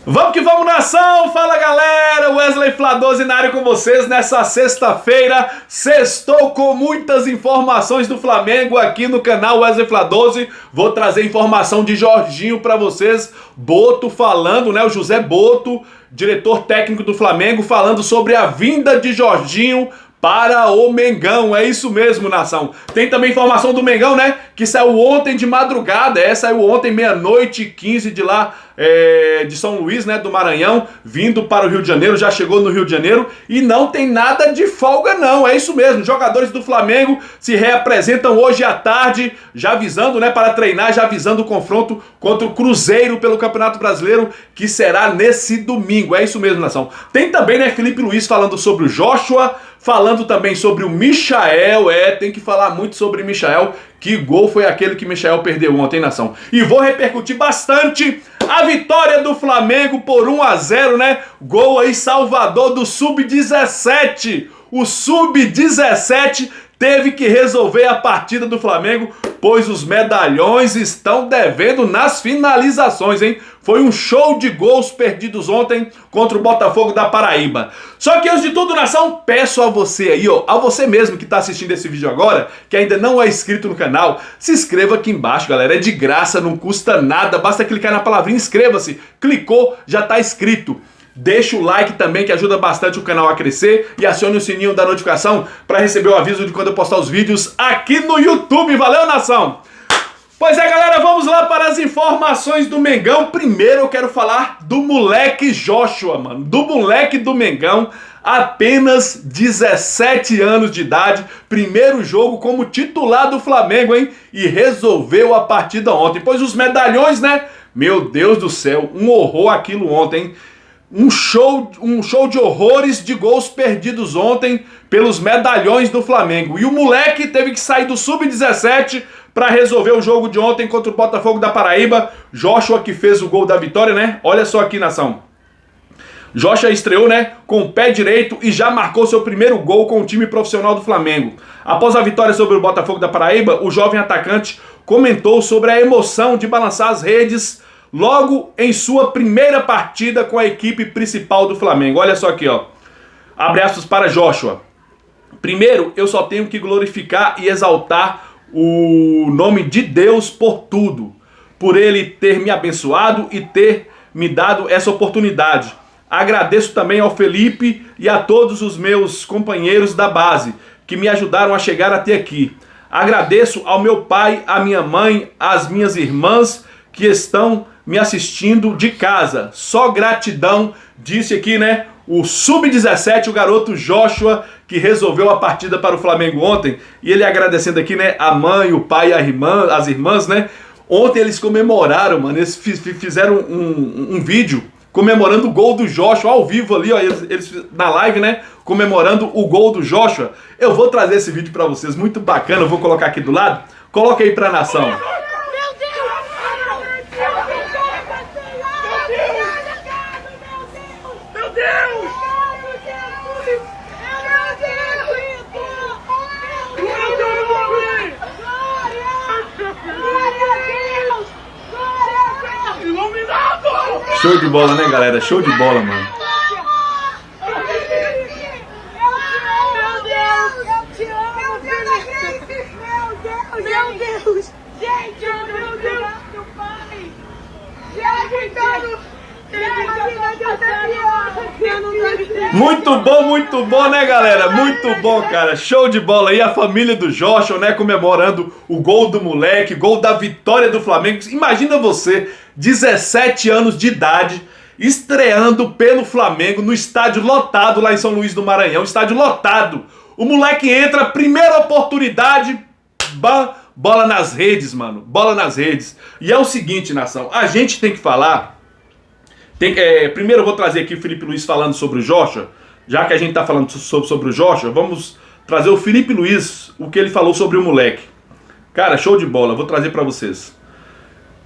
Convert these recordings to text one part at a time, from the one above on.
Vamos que vamos, nação! Fala, galera! Wesley Fla12 na área com vocês nessa sexta-feira. Sextou com muitas informações do Flamengo aqui no canal Wesley Fla12. Vou trazer informação de Jorginho para vocês. Boto falando, né? O José Boto, diretor técnico do Flamengo, falando sobre a vinda de Jorginho para o Mengão. É isso mesmo, nação. Tem também informação do Mengão, né? Que saiu ontem de madrugada. Saiu ontem, 00h15 de lá, de São Luís, né? Do Maranhão, vindo para o Rio de Janeiro. Já chegou no Rio de Janeiro e não tem nada de folga, não. É isso mesmo. Jogadores do Flamengo se reapresentam hoje à tarde, já avisando, né? Para treinar, já avisando o confronto contra o Cruzeiro pelo Campeonato Brasileiro, que será nesse domingo. É isso mesmo, nação. Tem também, né? Felipe Luiz falando sobre o Joshua, falando também sobre o Michael. Tem que falar muito sobre o Michael. Que gol foi aquele que o Michael perdeu ontem, nação? E vou repercutir bastante a vitória do Flamengo por 1-0, né? Gol aí, Salvador, do Sub-17. O Sub-17 teve que resolver a partida do Flamengo, pois os medalhões estão devendo nas finalizações, hein? Foi um show de gols perdidos ontem contra o Botafogo da Paraíba. Só que antes de tudo, nação, peço a você aí, ó, a você mesmo que está assistindo esse vídeo agora, que ainda não é inscrito no canal, se inscreva aqui embaixo, galera. É de graça, não custa nada, basta clicar na palavrinha inscreva-se. Clicou, já está inscrito. Deixa o like também, que ajuda bastante o canal a crescer, e acione o sininho da notificação para receber o aviso de quando eu postar os vídeos aqui no YouTube. Valeu, nação! Pois é, galera, vamos lá para as informações do Mengão. Primeiro eu quero falar do moleque Joshua, mano. Do moleque do Mengão, apenas 17 anos de idade. Primeiro jogo como titular do Flamengo, hein? E resolveu a partida ontem. Pois os medalhões, né? Meu Deus do céu, um horror aquilo ontem, hein? Um show de horrores de gols perdidos ontem pelos medalhões do Flamengo. E o moleque teve que sair do Sub-17 para resolver o jogo de ontem contra o Botafogo da Paraíba. Joshua que fez o gol da vitória, né? Olha só aqui, nação. Joshua estreou, né, com o pé direito e já marcou seu primeiro gol com o time profissional do Flamengo. Após a vitória sobre o Botafogo da Paraíba, o jovem atacante comentou sobre a emoção de balançar as redes logo em sua primeira partida com a equipe principal do Flamengo. Olha só aqui, ó. Abre aspas para Joshua. Primeiro, eu só tenho que glorificar e exaltar o nome de Deus por tudo. Por ele ter me abençoado e ter me dado essa oportunidade. Agradeço também ao Felipe e a todos os meus companheiros da base que me ajudaram a chegar até aqui. Agradeço ao meu pai, à minha mãe, às minhas irmãs que estão me assistindo de casa. Só gratidão, disse aqui, né, o Sub-17, o garoto Joshua, que resolveu a partida para o Flamengo ontem. E ele agradecendo aqui, né, a mãe, o pai, as irmãs, né. Ontem eles comemoraram, mano, eles fizeram um vídeo comemorando o gol do Joshua ao vivo ali, ó, eles na live, né, comemorando o gol do Joshua. Eu vou trazer esse vídeo para vocês, muito bacana, eu vou colocar aqui do lado. Coloca aí pra nação. Show de bola, né, galera? Show de bola, mano. Meu Deus! Gente, meu Deus! Meu pai! Muito bom, né, galera? Muito bom, cara. Show de bola aí, a família do Joshua, né, comemorando o gol do moleque, gol da vitória do Flamengo. Imagina você, 17 anos de idade, estreando pelo Flamengo no estádio lotado lá em São Luís do Maranhão, estádio lotado. O moleque entra, primeira oportunidade, bola nas redes, mano, bola nas redes. E é o seguinte, nação, a gente tem que falar. Primeiro eu vou trazer aqui o Felipe Luiz falando sobre o Joshua. Já que a gente tá falando sobre o Joshua, vamos trazer o Felipe Luiz, o que ele falou sobre o moleque. Cara, show de bola, vou trazer pra vocês.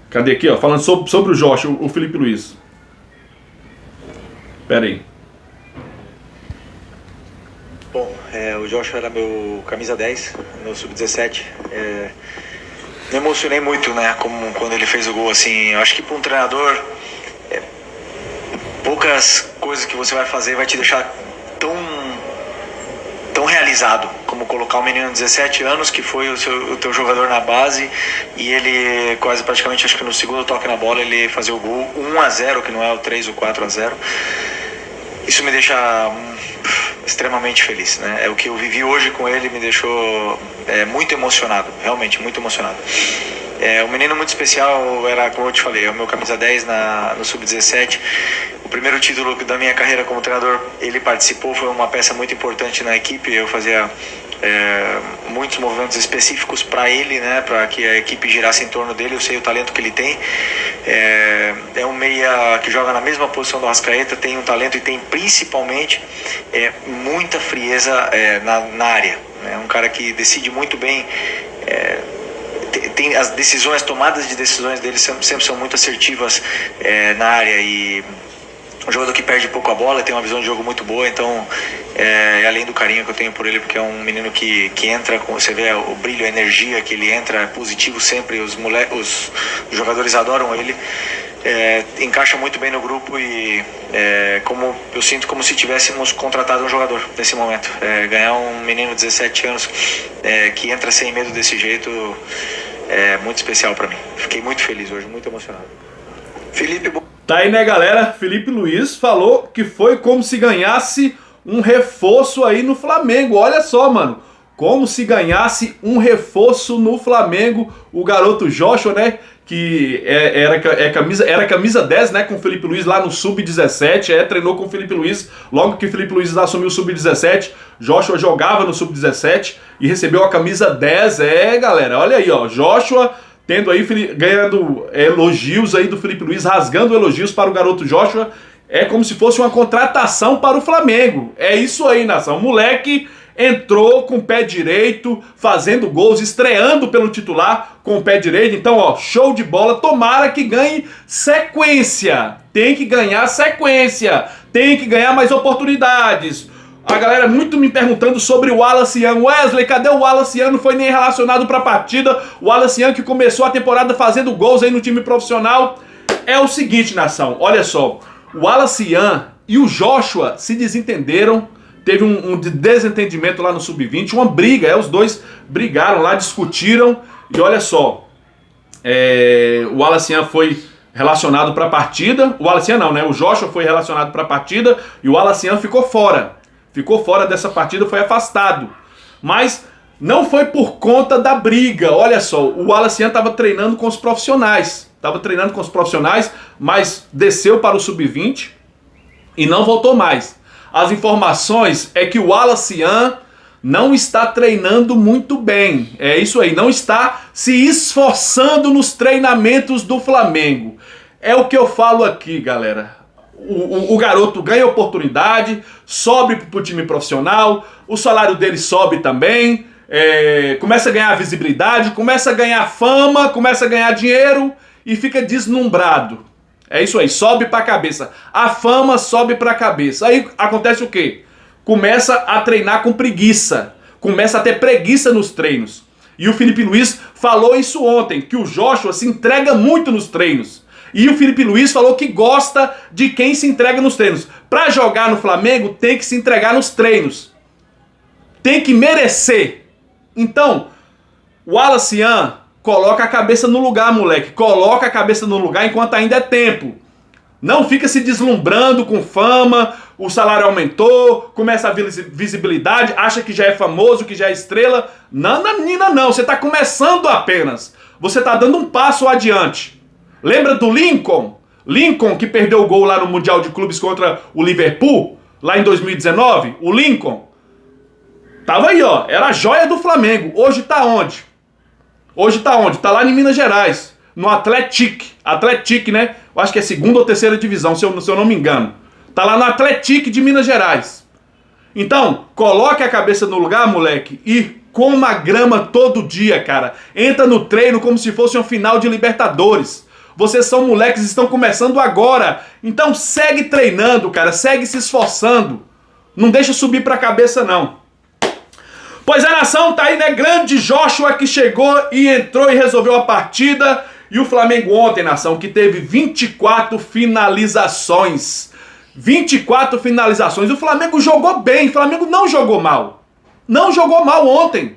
Cadê aqui, ó, falando sobre o Joshua, o Felipe Luiz. Pera aí. Bom, o Joshua era meu camisa 10, meu sub-17. Me emocionei muito, né, como quando ele fez o gol, assim. Eu acho que para um treinador poucas coisas que você vai fazer vai te deixar tão realizado como colocar um menino de 17 anos que foi o teu jogador na base e ele quase praticamente, acho que no segundo toque na bola, ele fazer o gol 1-0, que não é o 3 ou 4-0. Isso me deixa extremamente feliz, né? É o que eu vivi hoje com ele, me deixou muito emocionado, realmente muito emocionado. Um menino muito especial, era, como eu te falei, é o meu camisa 10 no Sub-17. O primeiro título da minha carreira como treinador, ele participou, foi uma peça muito importante na equipe. Eu fazia muitos movimentos específicos para ele, né, para que a equipe girasse em torno dele. Eu sei o talento que ele tem. É um meia que joga na mesma posição do Arrascaeta, tem um talento e tem principalmente muita frieza na área. É um cara que decide muito bem. Tem as decisões, tomadas de decisões dele sempre são muito assertivas na área, e um jogador que perde pouco a bola, tem uma visão de jogo muito boa. Então além do carinho que eu tenho por ele, porque é um menino que entra com, você vê o brilho, a energia que ele entra, é positivo sempre, os jogadores adoram ele, encaixa muito bem no grupo e como eu sinto como se tivéssemos contratado um jogador nesse momento. Ganhar um menino de 17 anos que entra sem medo desse jeito é muito especial para mim. Fiquei muito feliz hoje, muito emocionado. Felipe... Tá aí, né, galera? Felipe Luiz falou que foi como se ganhasse um reforço aí no Flamengo. Olha só, mano. Como se ganhasse um reforço no Flamengo. O garoto Joshua, né? Que era camisa 10, né? Com o Felipe Luiz lá no Sub-17. Treinou com o Felipe Luiz. Logo que o Felipe Luiz assumiu o Sub-17, Joshua jogava no Sub-17 e recebeu a camisa 10. Galera, olha aí, ó. Joshua... tendo aí, ganhando elogios aí do Felipe Luiz, rasgando elogios para o garoto Joshua. É como se fosse uma contratação para o Flamengo. É isso aí, nação. O moleque entrou com o pé direito, fazendo gols, estreando pelo titular com o pé direito. Então, ó, show de bola. Tomara que ganhe sequência. Tem que ganhar sequência. Tem que ganhar mais oportunidades. A galera muito me perguntando sobre o Wallace Young. Wesley, cadê o Wallace Young? Não foi nem relacionado para a partida. O Wallace Young, que começou a temporada fazendo gols aí no time profissional. É o seguinte, nação, olha só. O Wallace Young e o Joshua se desentenderam. Teve um desentendimento lá no Sub-20, uma briga. Os dois brigaram lá, discutiram. E olha só, o Wallace Young foi relacionado para a partida. O Wallace Young não, né? O Joshua foi relacionado para a partida e o Wallace Young ficou fora. Ficou fora dessa partida, foi afastado. Mas não foi por conta da briga. Olha só, o Wallace Young estava treinando com os profissionais. Mas desceu para o Sub-20 e não voltou mais. As informações é que o Wallace Young não está treinando muito bem. É isso aí, não está se esforçando nos treinamentos do Flamengo. É o que eu falo aqui, galera. O garoto ganha oportunidade, sobe para o time profissional, o salário dele sobe também, começa a ganhar visibilidade, começa a ganhar fama, começa a ganhar dinheiro e fica deslumbrado. É isso aí, sobe para a cabeça. A fama sobe para a cabeça. Aí acontece o quê? Começa a treinar com preguiça, começa a ter preguiça nos treinos. E o Felipe Luiz falou isso ontem, que o Joshua se entrega muito nos treinos. E o Felipe Luiz falou que gosta de quem se entrega nos treinos. Para jogar no Flamengo, tem que se entregar nos treinos. Tem que merecer. Então, o Wallace Young, coloca a cabeça no lugar, moleque. Coloca a cabeça no lugar enquanto ainda é tempo. Não fica se deslumbrando com fama, o salário aumentou, começa a visibilidade, acha que já é famoso, que já é estrela. Não, menina, não. Você está começando apenas. Você está dando um passo adiante. Lembra do Lincoln? Lincoln que perdeu o gol lá no Mundial de Clubes contra o Liverpool, lá em 2019? O Lincoln tava aí, ó. Era a joia do Flamengo. Hoje tá onde? Tá lá em Minas Gerais, no Atlético, né? Eu acho que é segunda ou terceira divisão, se eu não me engano. Tá lá no Atlético de Minas Gerais. Então, coloque a cabeça no lugar, moleque, e coma a grama todo dia, cara. Entra no treino como se fosse uma final de Libertadores. Vocês são moleques, estão começando agora. Então segue treinando, cara. Segue se esforçando. Não deixa subir pra cabeça, não. Pois a nação tá aí, né? Grande Joshua que chegou e entrou e resolveu a partida. E o Flamengo ontem, nação, que teve 24 finalizações. 24 finalizações. O Flamengo jogou bem, o Flamengo não jogou mal. Não jogou mal ontem.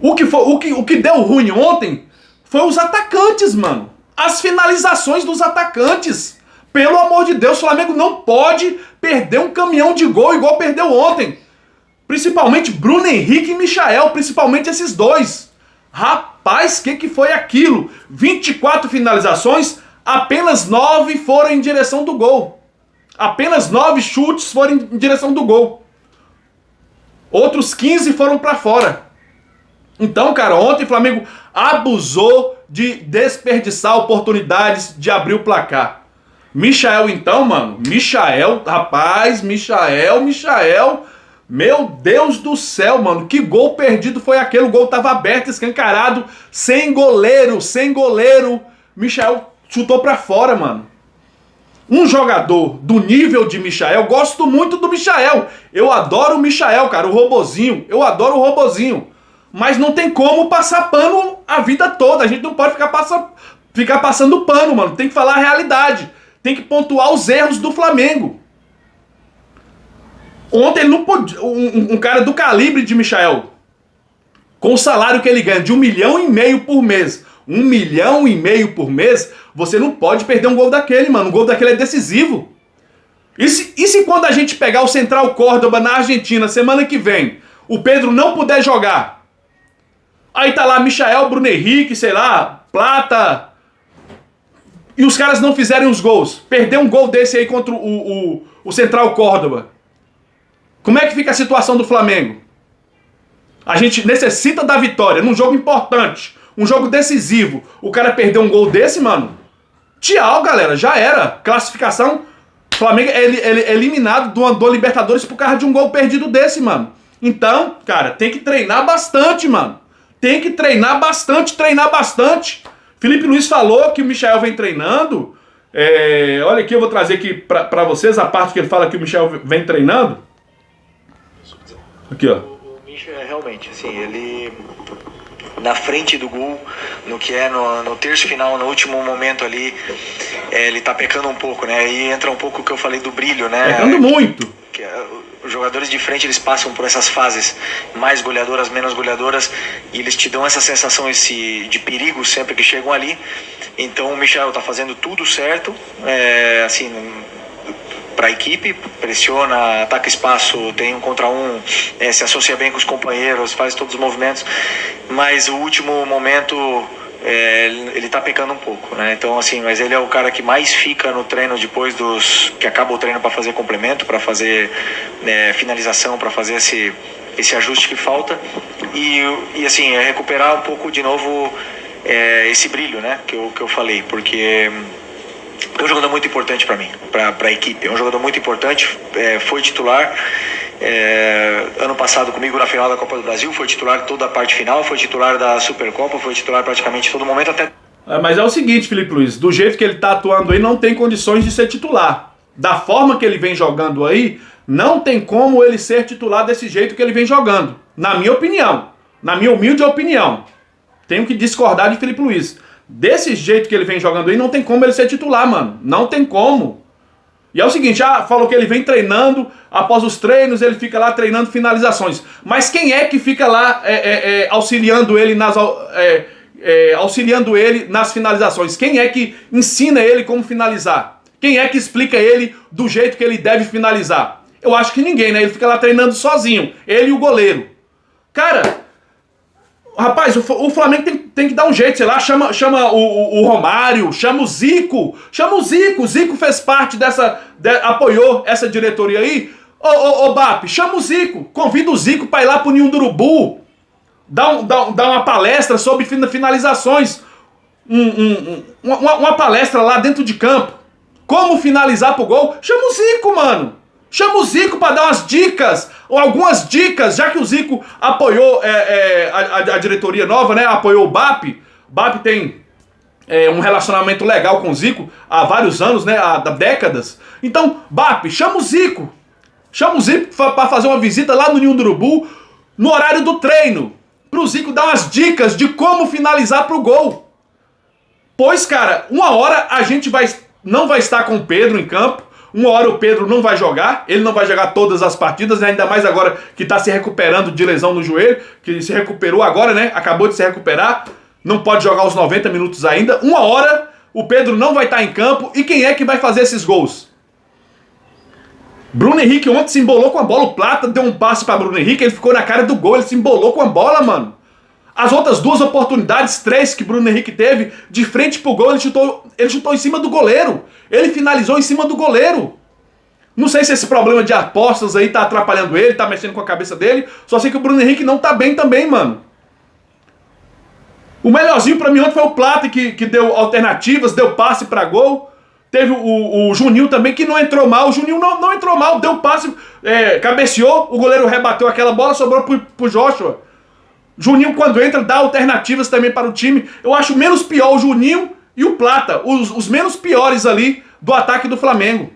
O que deu ruim ontem foi os atacantes, mano. As finalizações dos atacantes. Pelo amor de Deus, o Flamengo não pode perder um caminhão de gol igual perdeu ontem. Principalmente Bruno Henrique e Michael, principalmente esses dois. Rapaz, que foi aquilo? 24 finalizações, apenas 9 foram em direção do gol. Apenas 9 chutes foram em direção do gol. Outros 15 foram pra fora. Então, cara, ontem o Flamengo abusou de desperdiçar oportunidades de abrir o placar. Michael, então, mano, Michael, meu Deus do céu, mano, que gol perdido foi aquele? O gol tava aberto, escancarado, sem goleiro, Michael chutou pra fora, mano. Um jogador do nível de Michael, gosto muito do Michael, eu adoro o Michael, cara, o robozinho, eu adoro o robozinho, mas não tem como passar pano a vida toda, a gente não pode ficar passando pano, mano, tem que falar a realidade. Tem que pontuar os erros do Flamengo. Ontem ele não podia, um cara do calibre de Michael, com o salário que ele ganha de 1,5 milhão por mês, 1,5 milhão por mês, você não pode perder um gol daquele, mano. Um gol daquele é decisivo. E se quando a gente pegar o Central Córdoba na Argentina, semana que vem, o Pedro não puder jogar? Aí tá lá Michael, Bruno Henrique, sei lá, Plata... E os caras não fizerem os gols. Perder um gol desse aí contra o Central Córdoba. Como é que fica a situação do Flamengo? A gente necessita da vitória num jogo importante. Um jogo decisivo. O cara perdeu um gol desse, mano. Tchau, galera. Já era. Classificação. Flamengo é eliminado do Libertadores por causa de um gol perdido desse, mano. Então, cara, tem que treinar bastante, mano. Tem que treinar bastante. Felipe Luiz falou que o Michael vem treinando. Olha aqui, eu vou trazer aqui pra vocês a parte que ele fala que o Michael vem treinando. Aqui, ó. O Michael, realmente, assim, ele... na frente do gol, no que é no terço final, no último momento ali, ele tá pecando um pouco, né? Aí entra um pouco o que eu falei do brilho, né? Pecando muito. Os jogadores de frente, eles passam por essas fases mais goleadoras, menos goleadoras, e eles te dão essa sensação de perigo sempre que chegam ali. Então o Michael tá fazendo tudo certo, assim, para a equipe, pressiona, ataca espaço, tem um contra um, se associa bem com os companheiros, faz todos os movimentos, mas o último momento ele tá pecando um pouco, né? Então, assim, mas ele é o cara que mais fica no treino depois que acaba o treino para fazer complemento, para fazer finalização, para fazer esse ajuste que falta e assim, recuperar um pouco de novo esse brilho, né? Que eu falei, porque é um jogador muito importante para mim, para a equipe. É um jogador muito importante, foi titular ano passado comigo na final da Copa do Brasil, foi titular toda a parte final, foi titular da Supercopa, foi titular praticamente todo momento até... Mas é o seguinte, Felipe Luiz, do jeito que ele tá atuando aí, não tem condições de ser titular. Da forma que ele vem jogando aí, não tem como ele ser titular desse jeito que ele vem jogando. Na minha opinião, na minha humilde opinião. Tenho que discordar de Felipe Luiz. Desse jeito que ele vem jogando aí, não tem como ele ser titular, mano. Não tem como. E é o seguinte, falou que ele vem treinando, após os treinos ele fica lá treinando finalizações. Mas quem é que fica lá auxiliando ele nas finalizações? Quem é que ensina ele como finalizar? Quem é que explica ele do jeito que ele deve finalizar? Eu acho que ninguém, né? Ele fica lá treinando sozinho, ele e o goleiro. Cara... Rapaz, o Flamengo tem que dar um jeito, sei lá, chama o Romário, chama o Zico, o Zico fez parte apoiou essa diretoria aí. Ô BAP, chama o Zico, convida o Zico pra ir lá pro Ninho do Urubu, dá uma palestra sobre finalizações, uma palestra lá dentro de campo, como finalizar pro gol, chama o Zico, mano. Chama o Zico para dar umas dicas, ou algumas dicas, já que o Zico apoiou a diretoria nova, né? Apoiou o BAP. O BAP tem um relacionamento legal com o Zico há vários anos, né? Há décadas. Então, BAP, chama o Zico. Chama o Zico para fazer uma visita lá no Ninho do Urubu, no horário do treino. Pro Zico dar umas dicas de como finalizar pro gol. Pois, cara, uma hora a gente não vai estar com o Pedro em campo. Uma hora o Pedro não vai jogar, ele não vai jogar todas as partidas, né? Ainda mais agora que tá se recuperando de lesão no joelho, que se recuperou agora, né? Acabou de se recuperar, não pode jogar os 90 minutos ainda. Uma hora o Pedro não vai estar em campo, e quem é que vai fazer esses gols? Bruno Henrique ontem se embolou com a bola, o Plata deu um passe para Bruno Henrique, ele ficou na cara do gol, ele se embolou com a bola, mano. As outras duas oportunidades, 3 que Bruno Henrique teve, de frente pro gol, ele chutou em cima do goleiro. Ele finalizou em cima do goleiro. Não sei se esse problema de apostas aí tá atrapalhando ele, tá mexendo com a cabeça dele. Só sei que o Bruno Henrique não tá bem também, mano. O melhorzinho pra mim ontem foi o Plata, que deu alternativas, deu passe pra gol. Teve o Juninho também, que não entrou mal. O Juninho não entrou mal, deu passe, cabeceou, o goleiro rebateu aquela bola, sobrou pro Joshua. Juninho, quando entra, dá alternativas também para o time. Eu acho menos pior o Juninho e o Plata, os menos piores ali do ataque do Flamengo.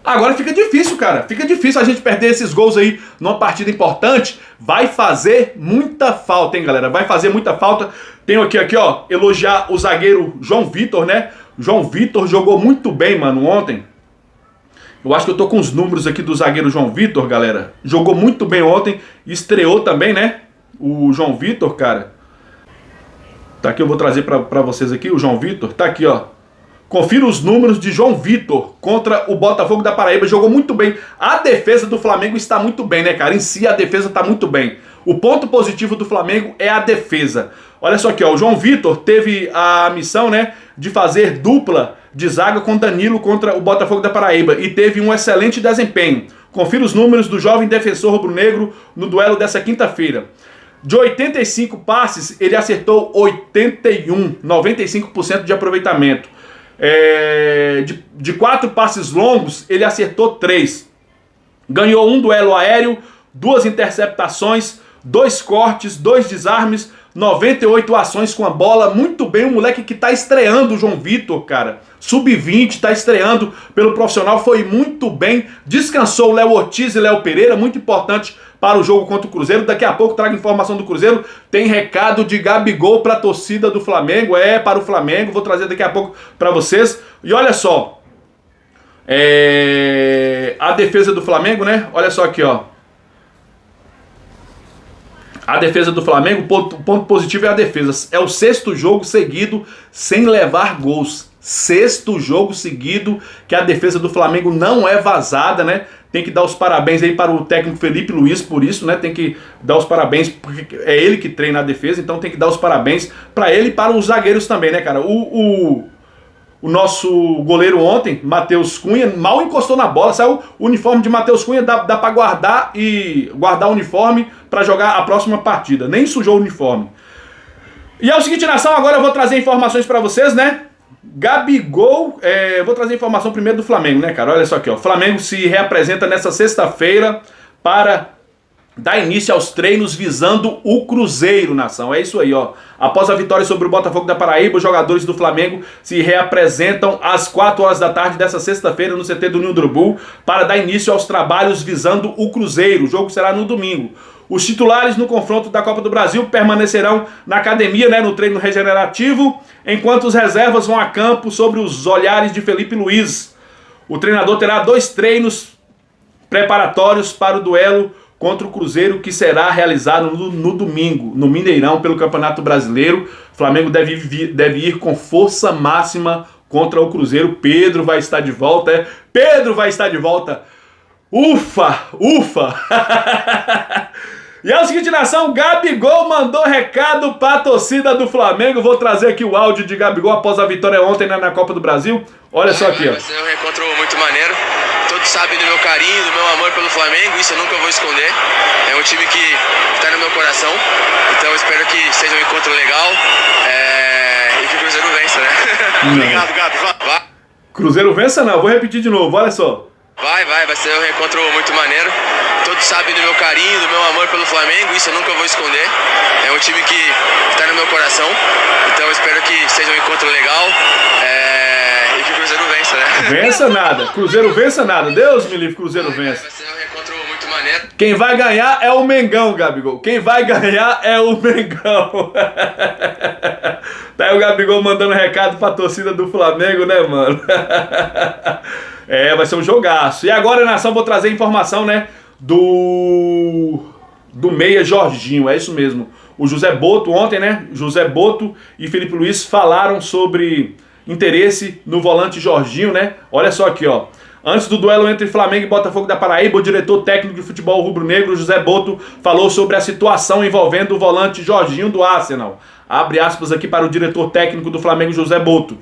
Agora fica difícil, cara. Fica difícil a gente perder esses gols aí numa partida importante. Vai fazer muita falta, hein, galera? Vai fazer muita falta. Tenho aqui, ó, elogiar o zagueiro João Vitor, né? João Vitor jogou muito bem, mano, ontem. Eu acho que eu tô com os números aqui do zagueiro João Vitor, galera. Jogou muito bem ontem. Estreou também, né? O João Vitor, cara. Tá aqui, eu vou trazer pra vocês aqui. O João Vitor, tá aqui, ó. Confira os números de João Vitor contra o Botafogo da Paraíba. Jogou muito bem. A defesa do Flamengo está muito bem, né, cara? Em si, a defesa tá muito bem. O ponto positivo do Flamengo é a defesa. Olha só aqui, ó. O João Vitor teve a missão, né, de fazer dupla de zaga com Danilo contra o Botafogo da Paraíba e teve um excelente desempenho. Confira os números do jovem defensor rubro-negro no duelo dessa quinta-feira. De 85 passes, ele acertou 81, 95% de aproveitamento. De 4 passes longos, ele acertou 3. Ganhou um duelo aéreo, 2 interceptações, 2 cortes, 2 desarmes, 98 ações com a bola. Muito bem, o moleque que tá estreando, o João Vitor, cara. Sub-20, tá estreando pelo profissional, foi muito bem. Descansou o Léo Ortiz e Léo Pereira, muito importante para o jogo contra o Cruzeiro. Daqui a pouco trago informação do Cruzeiro. Tem recado de Gabigol para a torcida do Flamengo, para o Flamengo. Vou trazer daqui a pouco para vocês. E olha só, a defesa do Flamengo, né? Olha só aqui, ó. A defesa do Flamengo, o ponto positivo é a defesa. É o 6º jogo seguido sem levar gols. 6º jogo seguido que a defesa do Flamengo não é vazada, né? Tem que dar os parabéns aí para o técnico Felipe Luiz por isso, né? Tem que dar os parabéns, porque é ele que treina a defesa, então tem que dar os parabéns para ele e para os zagueiros também, né, cara? O nosso goleiro ontem, Matheus Cunha, mal encostou na bola, saiu o uniforme de Matheus Cunha, dá para guardar o uniforme para jogar a próxima partida. Nem sujou o uniforme. E é o seguinte, nação, agora eu vou trazer informações para vocês, né? Gabigol, vou trazer informação primeiro do Flamengo, né, cara? Olha só aqui, ó. O Flamengo se reapresenta nessa sexta-feira para dar início aos treinos visando o Cruzeiro, nação. É isso aí, ó. Após a vitória sobre o Botafogo da Paraíba, os jogadores do Flamengo se reapresentam às 4 horas da tarde dessa sexta-feira no CT do Ninho do Urubu para dar início aos trabalhos visando o Cruzeiro. O jogo será no domingo. Os titulares no confronto da Copa do Brasil permanecerão na academia, né, no treino regenerativo, enquanto os reservas vão a campo sob os olhares de Felipe Luiz. O treinador terá 2 treinos preparatórios para o duelo contra o Cruzeiro, que será realizado no domingo, no Mineirão, pelo Campeonato Brasileiro. O Flamengo deve ir com força máxima contra o Cruzeiro. Pedro vai estar de volta, Pedro vai estar de volta. Ufa, ufa! E é o seguinte, nação, Gabigol mandou recado para a torcida do Flamengo. Vou trazer aqui o áudio de Gabigol após a vitória ontem na Copa do Brasil. Olha só aqui, ó. Vai ser um reencontro muito maneiro. Todos sabem do meu carinho, do meu amor pelo Flamengo, isso eu nunca vou esconder. É um time que está no meu coração, então eu espero que seja um encontro legal e que o Cruzeiro vença, né? Obrigado, Gabi. Vai. Cruzeiro vença não, vou repetir de novo, olha só. Vai ser um reencontro muito maneiro. Todos sabem do meu carinho, do meu amor pelo Flamengo, isso eu nunca vou esconder. É um time que está no meu coração, então eu espero que seja um encontro legal e que o Cruzeiro vença, né? Vença nada, Cruzeiro vença nada, Deus me livre, Cruzeiro vença. Vai ser um reencontro muito maneiro. momento. Quem vai ganhar é o Mengão, Gabigol. Quem vai ganhar é o Mengão. Tá aí o Gabigol mandando recado pra torcida do Flamengo, né, mano? Vai ser um jogaço. E agora, nação, vou trazer informação, né, do meia Jorginho, é isso mesmo. O José Boto ontem, né, José Boto e Felipe Luiz falaram sobre interesse no volante Jorginho, né? Olha só aqui, ó. Antes do duelo entre Flamengo e Botafogo da Paraíba, o diretor técnico de futebol rubro-negro, José Boto, falou sobre a situação envolvendo o volante Jorginho do Arsenal. Abre aspas aqui para o diretor técnico do Flamengo, José Boto.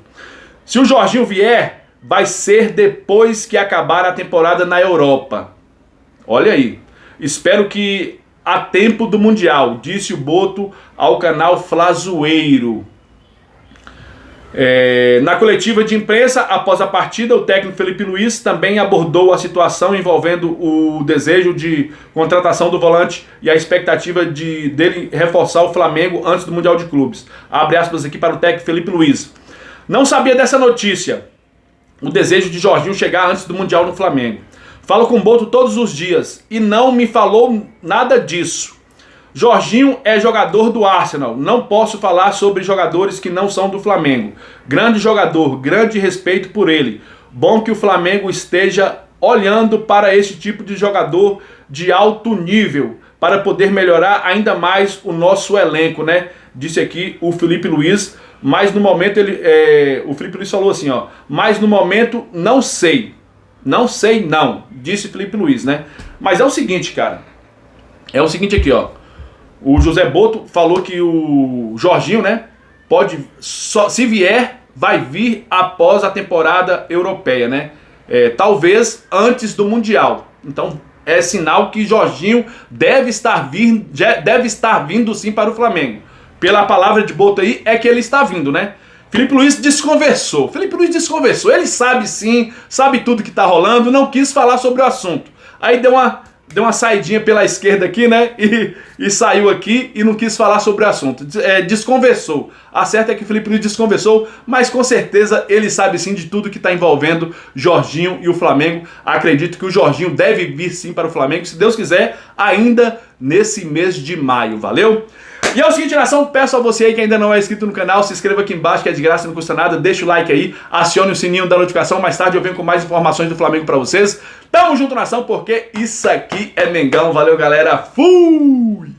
Se o Jorginho vier, vai ser depois que acabar a temporada na Europa. Olha aí. Espero que há tempo do Mundial, disse o Boto ao canal Flazoeiro. Na coletiva de imprensa, após a partida, o técnico Felipe Luiz também abordou a situação envolvendo o desejo de contratação do volante e a expectativa dele reforçar o Flamengo antes do Mundial de Clubes. Abre aspas aqui para o técnico Felipe Luiz. Não sabia dessa notícia, o desejo de Jorginho chegar antes do Mundial no Flamengo. Falo com o Boto todos os dias e não me falou nada disso. Jorginho é jogador do Arsenal, não posso falar sobre jogadores que não são do Flamengo. Grande jogador, grande respeito por ele. Bom que o Flamengo esteja olhando para esse tipo de jogador de alto nível, para poder melhorar ainda mais o nosso elenco, né? Disse aqui o Felipe Luiz, mas no momento o Felipe Luiz falou assim, ó, mas no momento não sei. Não sei não, disse Felipe Luiz, né? Mas é o seguinte, cara, é o seguinte aqui, ó. O José Boto falou que o Jorginho, né, se vier, vai vir após a temporada europeia, né? Talvez antes do Mundial. Então é sinal que Jorginho deve estar vindo sim para o Flamengo. Pela palavra de Boto aí, é que ele está vindo, né? Felipe Luiz desconversou. Ele sabe sim, sabe tudo que tá rolando, não quis falar sobre o assunto. Aí deu uma saidinha pela esquerda aqui, né? E saiu aqui e não quis falar sobre o assunto. Desconversou. A certa é que o Felipe Luiz desconversou, mas com certeza ele sabe sim de tudo que está envolvendo Jorginho e o Flamengo. Acredito que o Jorginho deve vir sim para o Flamengo, se Deus quiser, ainda nesse mês de maio. Valeu? E é o seguinte, nação, peço a você aí que ainda não é inscrito no canal, se inscreva aqui embaixo, que é de graça, não custa nada, deixa o like aí, acione o sininho da notificação, mais tarde eu venho com mais informações do Flamengo pra vocês. Tamo junto, nação, porque isso aqui é Mengão. Valeu, galera, fui!